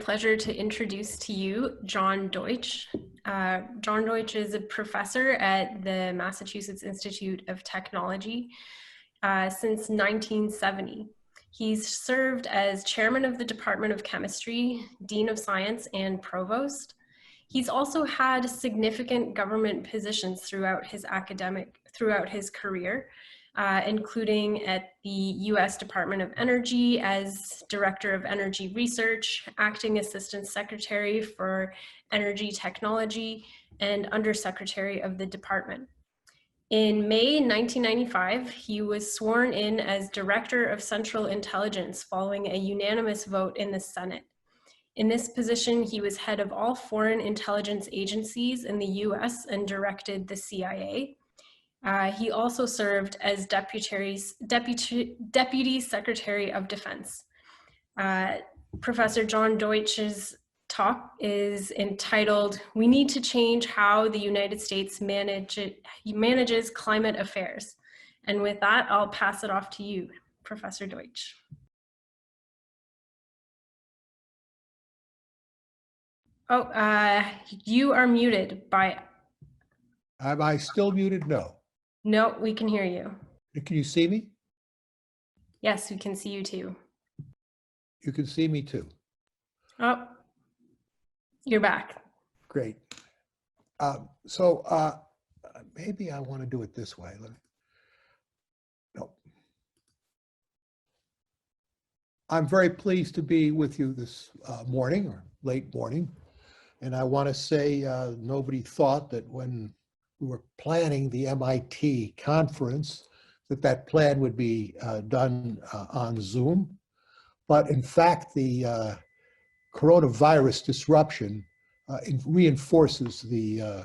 Pleasure to introduce to you John Deutch. John Deutch is a professor at the Massachusetts Institute of Technology since 1970. He's served as chairman of the Department of Chemistry, dean of science, and provost. He's also had significant government positions throughout his career, including at the U.S. Department of Energy as Director of Energy Research, Acting Assistant Secretary for Energy Technology, and Undersecretary of the Department. In May 1995, he was sworn in as Director of Central Intelligence following a unanimous vote in the Senate. In this position, he was head of all foreign intelligence agencies in the US and directed the CIA. He also served as Deputy Secretary of Defense. Professor John Deutsch's talk is entitled, "We Need to Change How the United States Manages Climate Affairs." And with that, I'll pass it off to you, Professor Deutsch. Oh, you are muted by... Am I still muted? No. No, we can hear you. Can you see me? Yes, we can see you too. You can see me too. Oh, you're back. Great. Maybe I want to do it this way. No. I'm very pleased to be with you this morning or late morning. And I want to say nobody thought that when we were planning the MIT conference that plan would be done on Zoom. But in fact, the coronavirus disruption reinforces the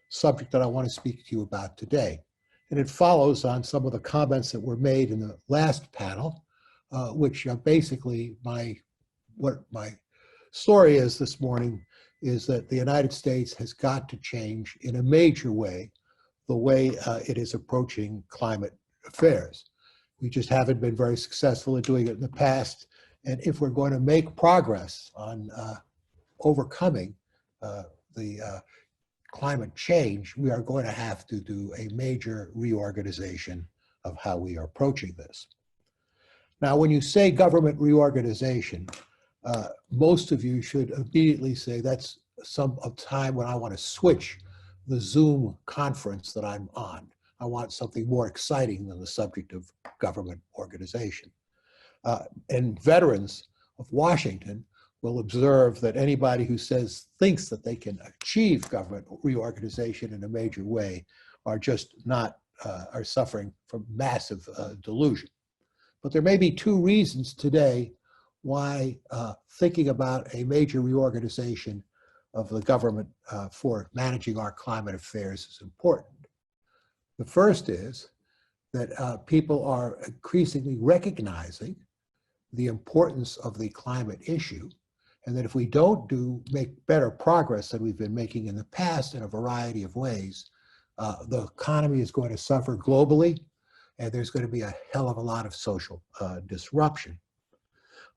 subject that I want to speak to you about today. And it follows on some of the comments that were made in the last panel, which basically what my story is this morning is that the United States has got to change in a major way the way it is approaching climate affairs. We just haven't been very successful at doing it in the past. And if we're going to make progress on overcoming the climate change, we are going to have to do a major reorganization of how we are approaching this. Now, when you say government reorganization, most of you should immediately say that's some time when I want to switch the Zoom conference that I'm on. I want something more exciting than the subject of government organization. And veterans of Washington will observe that anybody who thinks that they can achieve government reorganization in a major way are just not, are suffering from massive delusion. But there may be two reasons today why thinking about a major reorganization of the government for managing our climate affairs is important. The first is that people are increasingly recognizing the importance of the climate issue, and that if we don't make better progress than we've been making in the past in a variety of ways, the economy is going to suffer globally, and there's going to be a hell of a lot of social disruption.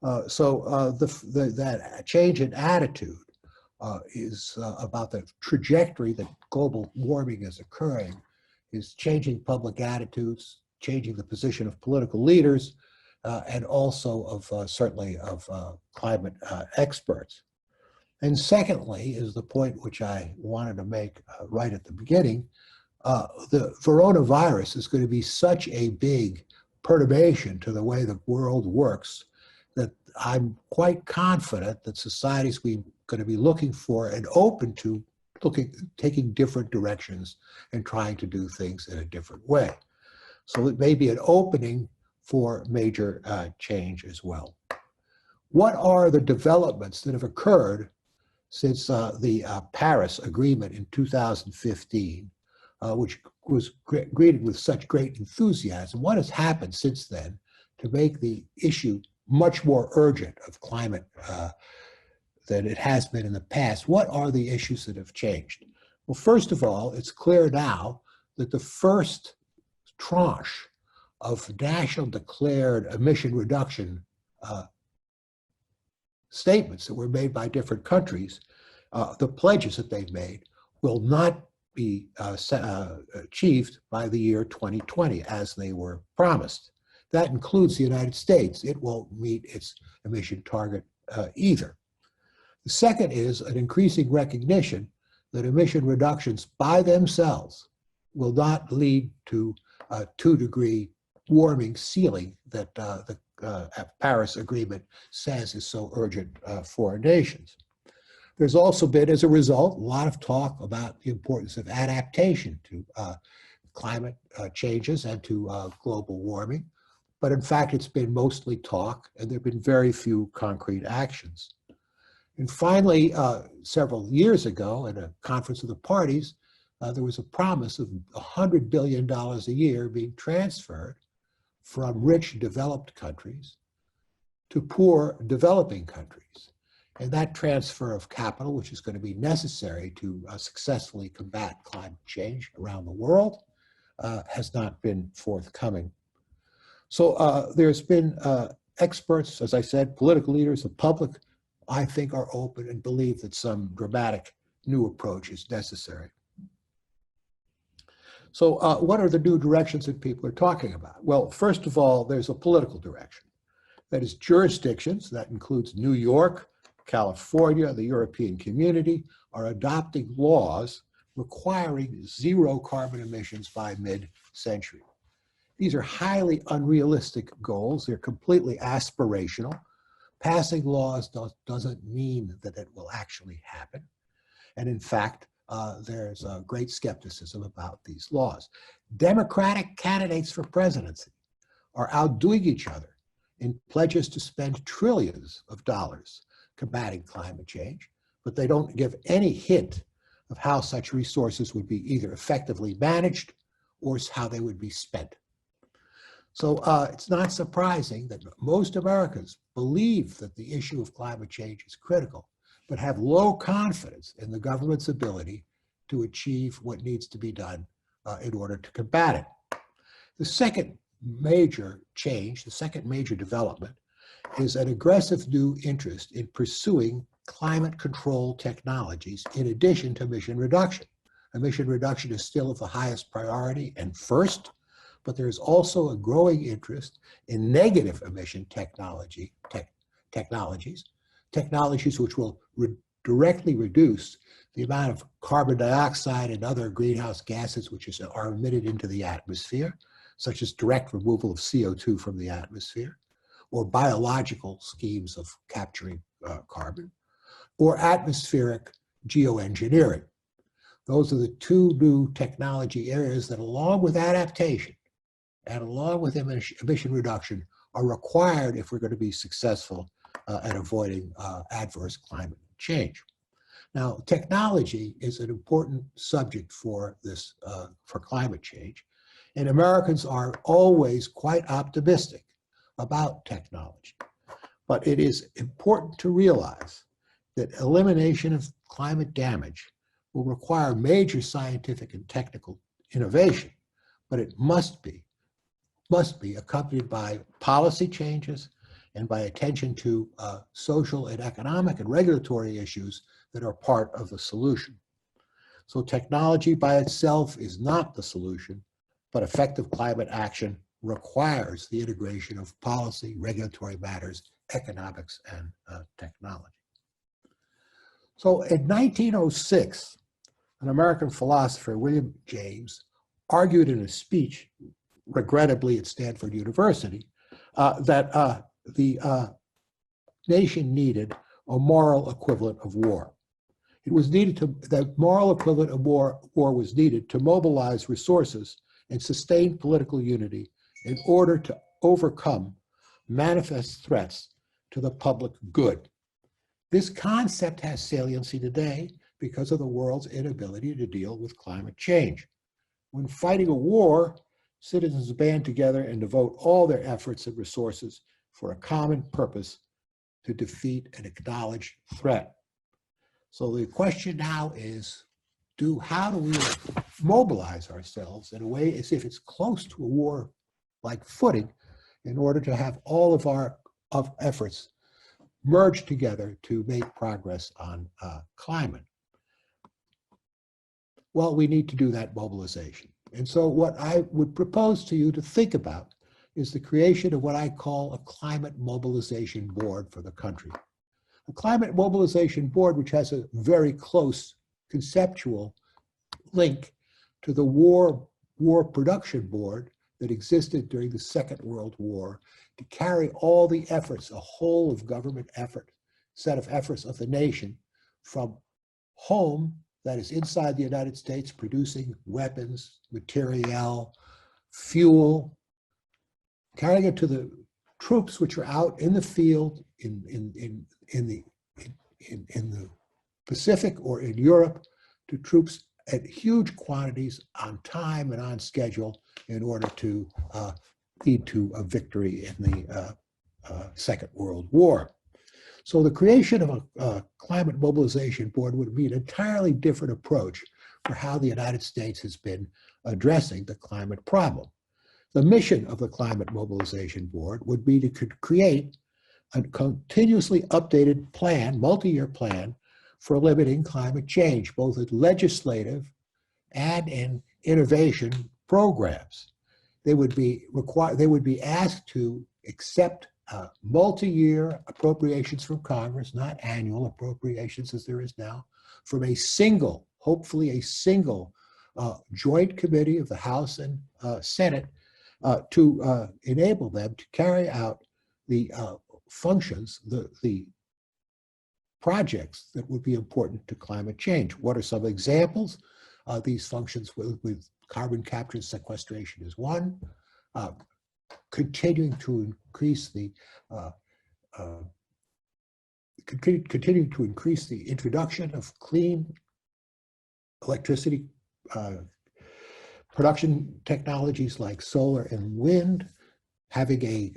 That change in attitude is about the trajectory that global warming is occurring, is changing public attitudes, changing the position of political leaders, and also of certainly of climate experts. And secondly is the point which I wanted to make right at the beginning. The coronavirus is going to be such a big perturbation to the way the world works that I'm quite confident that societies we're going to be looking for and open to taking different directions and trying to do things in a different way. So it may be an opening for major change as well. What are the developments that have occurred since the Paris Agreement in 2015, which was greeted with such great enthusiasm? What has happened since then to make the issue much more urgent of climate than it has been in the past? What are the issues that have changed? Well, first of all, it's clear now that the first tranche of national declared emission reduction statements that were made by different countries, the pledges that they've made, will not be achieved by the year 2020 as they were promised. That includes the United States. It won't meet its emission target either. The second is an increasing recognition that emission reductions by themselves will not lead to a 2-degree warming ceiling that the Paris Agreement says is so urgent for nations. There's also been, as a result, a lot of talk about the importance of adaptation to climate changes and to global warming. But in fact, it's been mostly talk, and there have been very few concrete actions. And finally, several years ago, at a conference of the parties, there was a promise of $100 billion a year being transferred from rich developed countries to poor developing countries. And that transfer of capital, which is going to be necessary to successfully combat climate change around the world, has not been forthcoming. So there's been experts, as I said, political leaders, the public, I think, are open and believe that some dramatic new approach is necessary. So what are the new directions that people are talking about? Well, first of all, there's a political direction. That is, jurisdictions, that includes New York, California, the European Community, are adopting laws requiring zero carbon emissions by mid-century. These are highly unrealistic goals. They're completely aspirational. Passing laws doesn't mean that it will actually happen. And in fact, there's a great skepticism about these laws. Democratic candidates for presidency are outdoing each other in pledges to spend trillions of dollars combating climate change, but they don't give any hint of how such resources would be either effectively managed or how they would be spent. So it's not surprising that most Americans believe that the issue of climate change is critical, but have low confidence in the government's ability to achieve what needs to be done in order to combat it. The second major change, the second major development, is an aggressive new interest in pursuing climate control technologies in addition to emission reduction. Emission reduction is still of the highest priority and first, but there's also a growing interest in negative emission technologies which will directly reduce the amount of carbon dioxide and other greenhouse gases which are emitted into the atmosphere, such as direct removal of CO2 from the atmosphere, or biological schemes of capturing carbon, or atmospheric geoengineering. Those are the two new technology areas that, along with adaptation and along with emission reduction, are required if we're going to be successful at avoiding adverse climate change. Now, technology is an important subject for this, for climate change, and Americans are always quite optimistic about technology. But it is important to realize that elimination of climate damage will require major scientific and technical innovation, but it must be accompanied by policy changes and by attention to social and economic and regulatory issues that are part of the solution. So technology by itself is not the solution, but effective climate action requires the integration of policy, regulatory matters, economics, and technology. So in 1906, an American philosopher, William James, argued in a speech, regrettably at Stanford University, that the nation needed a moral equivalent of war. It was needed to, the moral equivalent of war was needed to mobilize resources and sustain political unity in order to overcome manifest threats to the public good. This concept has saliency today because of the world's inability to deal with climate change. When fighting a war, citizens band together and devote all their efforts and resources for a common purpose to defeat an acknowledged threat. So the question now is, how do we mobilize ourselves in a way as if it's close to a war-like footing in order to have all of our efforts merge together to make progress on climate. Well, we need to do that mobilization. And so what I would propose to you to think about is the creation of what I call a climate mobilization board for the country. A climate mobilization board which has a very close conceptual link to the war production board that existed during the Second World War to carry all the efforts, a whole of government effort, set of efforts of the nation from home, that is inside the United States, producing weapons, materiel, fuel, carrying it to the troops which are out in the field in the Pacific or in Europe, to troops at huge quantities on time and on schedule in order to lead to a victory in the Second World War. So the creation of a climate mobilization board would be an entirely different approach for how the United States has been addressing the climate problem. The mission of the Climate Mobilization Board would be to create a continuously updated plan, multi-year plan, for limiting climate change, both in legislative and in innovation programs. They would be asked to accept multi-year appropriations from Congress, not annual appropriations as there is now, from a single, hopefully a single joint committee of the House and Senate to enable them to carry out the functions, the projects that would be important to climate change. What are some examples? These functions with carbon capture and sequestration is one. Continuing to increase the introduction of clean electricity production technologies like solar and wind, having a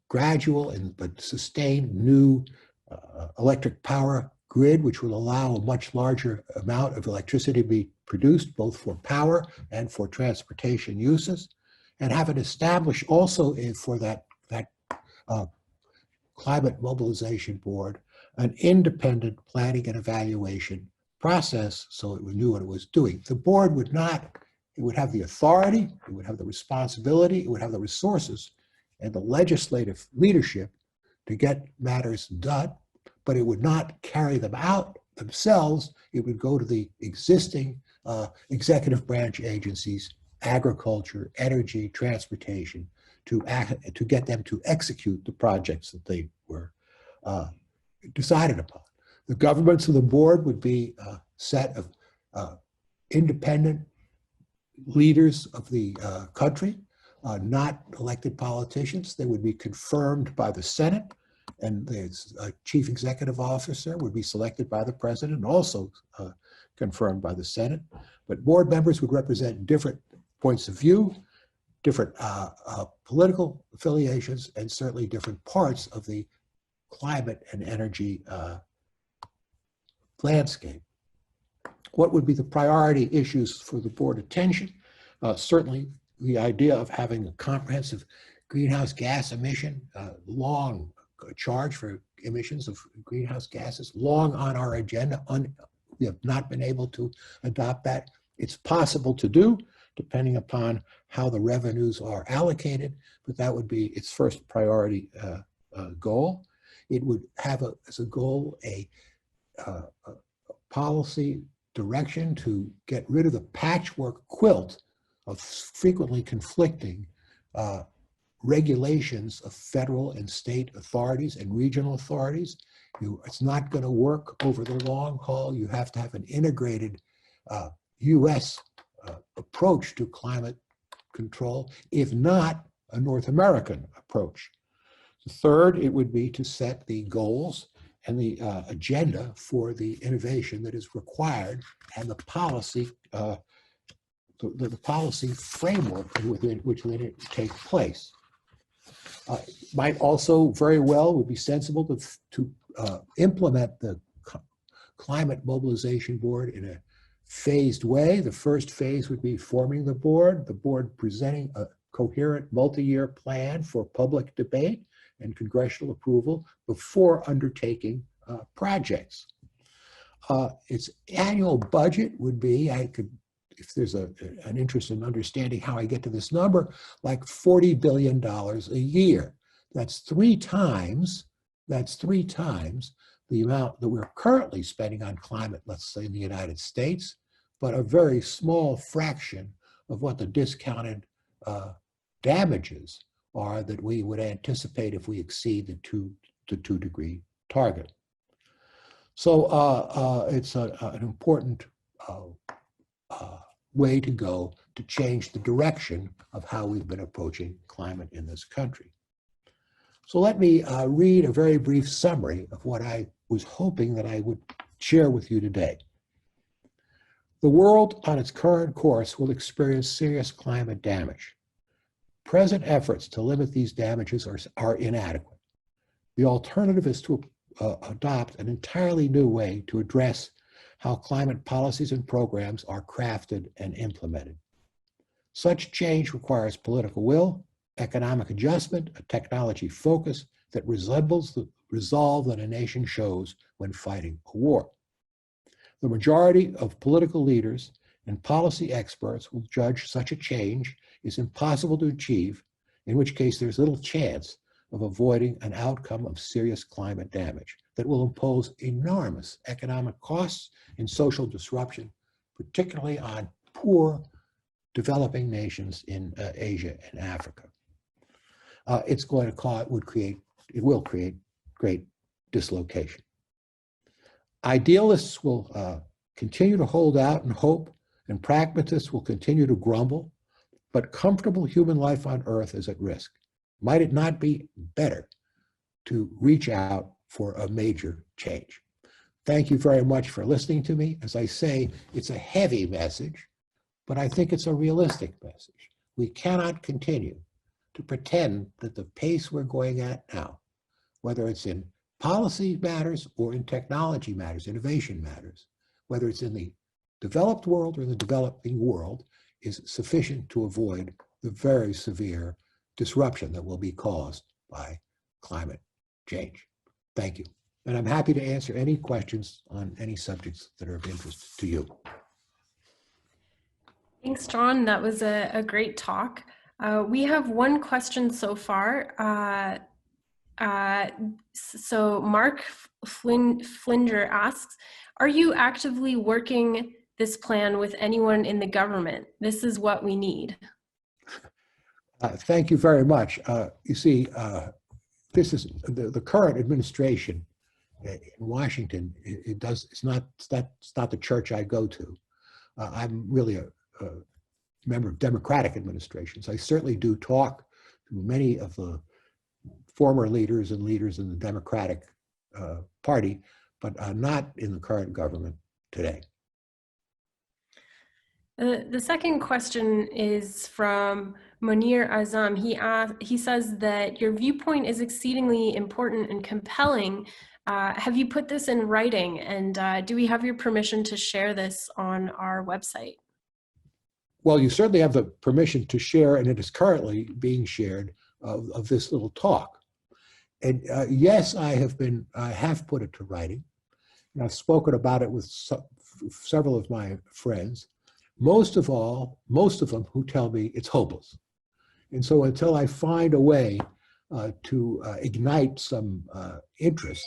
gradual but sustained new electric power grid, which will allow a much larger amount of electricity to be produced, both for power and for transportation uses, and have it established also for that Climate Mobilization Board an independent planning and evaluation process so it knew what it was doing. The board would not, it would have the authority, it would have the responsibility, it would have the resources and the legislative leadership to get matters done, but it would not carry them out themselves. It would go to the existing executive branch agencies, agriculture, energy, transportation, to get them to execute the projects that they were decided upon. The governments of the board would be a set of independent leaders of the country, not elected politicians. They would be confirmed by the Senate, and the chief executive officer would be selected by the president and also confirmed by the Senate. But board members would represent different points of view, different political affiliations, and certainly different parts of the climate and energy landscape. What would be the priority issues for the board attention? Certainly the idea of having a comprehensive greenhouse gas emission, long charge for emissions of greenhouse gases, long on our agenda. We have not been able to adopt that. It's possible to do, depending upon how the revenues are allocated, but that would be its first priority goal. It would have as a goal a policy direction to get rid of the patchwork quilt of frequently conflicting regulations of federal and state authorities and regional authorities. It's not going to work over the long haul. You have to have an integrated U.S. Approach to climate control, if not a North American approach. The third, it would be to set the goals and the agenda for the innovation that is required and the policy the policy framework within which it take place. Might also very well would be sensible to implement the Climate Mobilization Board in a phased way. The first phase would be forming the board presenting a coherent multi-year plan for public debate, and congressional approval before undertaking projects. Its annual budget would be, if there's an interest in understanding how I get to this number, like $40 billion a year. That's three times the amount that we're currently spending on climate, let's say in the United States, but a very small fraction of what the discounted damages are that we would anticipate if we exceed the 2 degree target. So it's an important way to go to change the direction of how we've been approaching climate in this country. So let me read a very brief summary of what I was hoping that I would share with you today. The world on its current course will experience serious climate damage. Present efforts to limit these damages are inadequate. The alternative is to adopt an entirely new way to address how climate policies and programs are crafted and implemented. Such change requires political will, economic adjustment, a technology focus that resembles the resolve that a nation shows when fighting a war. The majority of political leaders and policy experts will judge such a change is impossible to achieve, in which case there's little chance of avoiding an outcome of serious climate damage that will impose enormous economic costs and social disruption, particularly on poor developing nations in Asia and Africa. It will create great dislocation. Idealists will continue to hold out and hope, and pragmatists will continue to grumble, but comfortable human life on Earth is at risk. Might it not be better to reach out for a major change? Thank you very much for listening to me. As I say, it's a heavy message, but I think it's a realistic message. We cannot continue to pretend that the pace we're going at now, whether it's in policy matters or in technology matters, innovation matters, whether it's in the developed world or the developing world, is sufficient to avoid the very severe disruption that will be caused by climate change. Thank you. And I'm happy to answer any questions on any subjects that are of interest to you. Thanks, John. That was a great talk. We have one question so far. So Mark Flinger asks, are you actively working this plan with anyone in the government? This is what we need. Thank you very much. You see, this is the current administration in Washington. It's not the church I go to. I'm really a member of Democratic administrations. I certainly do talk to many of the former leaders and leaders in the Democratic Party, but not in the current government today. The second question is from Munir Azam. He says that your viewpoint is exceedingly important and compelling. Have you put this in writing, and do we have your permission to share this on our website? Well, you certainly have the permission to share, and it is currently being shared of this little talk. And yes, I have put it to writing, and I've spoken about it with several of my friends. Most of them who tell me it's hopeless. And so until I find a way to ignite some interest,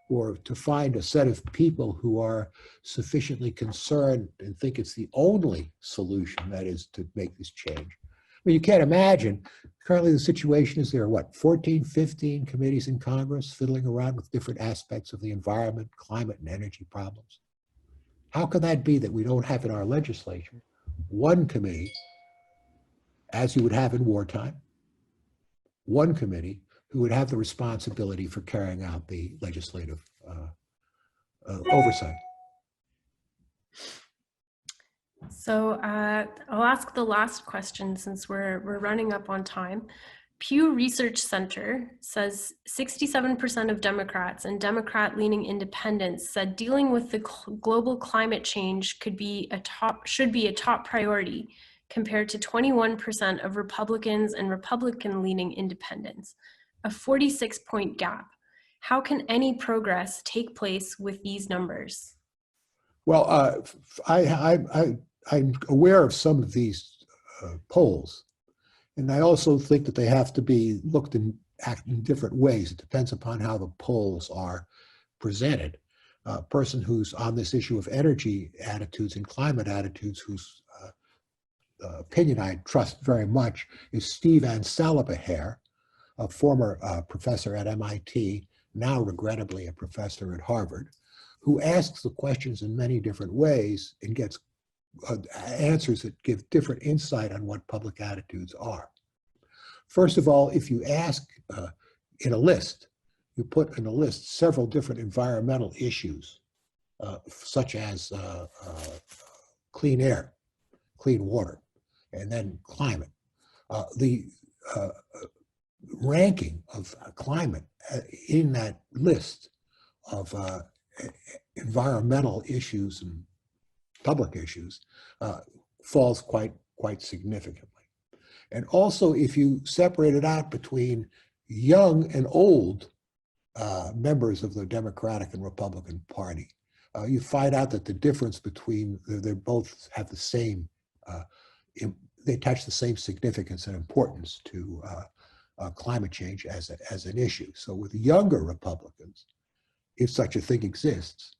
or to find a set of people who are sufficiently concerned and think it's the only solution, that is to make this change. I mean, you can't imagine, currently the situation is there are, what, 14, 15 committees in Congress fiddling around with different aspects of the environment, climate, and energy problems. How can that be that we don't have in our legislature one committee, as you would have in wartime, one committee who would have the responsibility for carrying out the legislative oversight? So I'll ask the last question since we're running up on time. Pew Research Center says 67% of Democrats and Democrat-leaning independents said dealing with the global climate change should be a top priority, compared to 21% of Republicans and Republican-leaning independents. a 46-point gap. How can any progress take place with these numbers? Well, I'm aware of some of these polls, and I also think that they have to be looked at in different ways. It depends upon how the polls are presented. A person who's on this issue of energy attitudes and climate attitudes, whose opinion I trust very much, is Steve Ansalabaher, a former professor at MIT, now regrettably a professor at Harvard, who asks the questions in many different ways and gets answers that give different insight on what public attitudes are. First of all, if you ask in a list, you put in a list several different environmental issues, such as clean air, clean water, and then climate. The ranking of climate in that list of environmental issues and public issues falls quite significantly. And also, if you separate it out between young and old members of the Democratic and Republican Party, you find out that the difference between, they both have the same, they attach the same significance and importance to climate change as an issue. So with younger Republicans, if such a thing exists,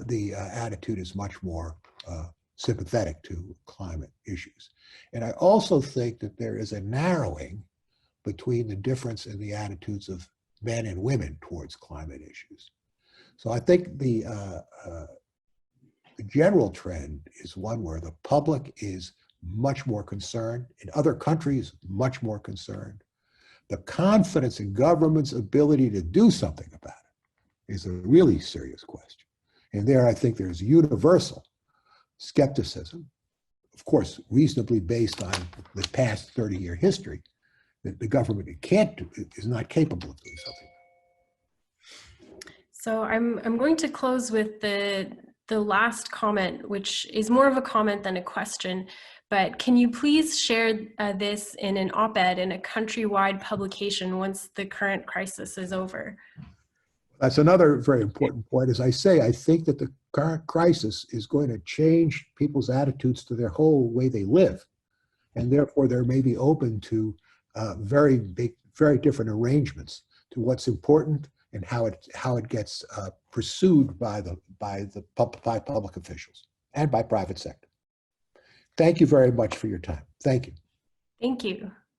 the attitude is much more sympathetic to climate issues. And I also think that there is a narrowing between the difference in the attitudes of men and women towards climate issues. So I think the general trend is one where the public is much more concerned, in other countries, much more concerned. The confidence in government's ability to do something about it is a really serious question. And there, I think there's universal skepticism, of course, reasonably based on the past 30-year history, that the government is not capable of doing something. So I'm going to close with the last comment, which is more of a comment than a question, but can you please share this in an op-ed in a countrywide publication once the current crisis is over? That's another very important point. As I say, I think that the current crisis is going to change people's attitudes to their whole way they live. And therefore, they may be open to very different arrangements to what's important and how it gets pursued by public officials and by private sector. Thank you very much for your time. Thank you. Thank you.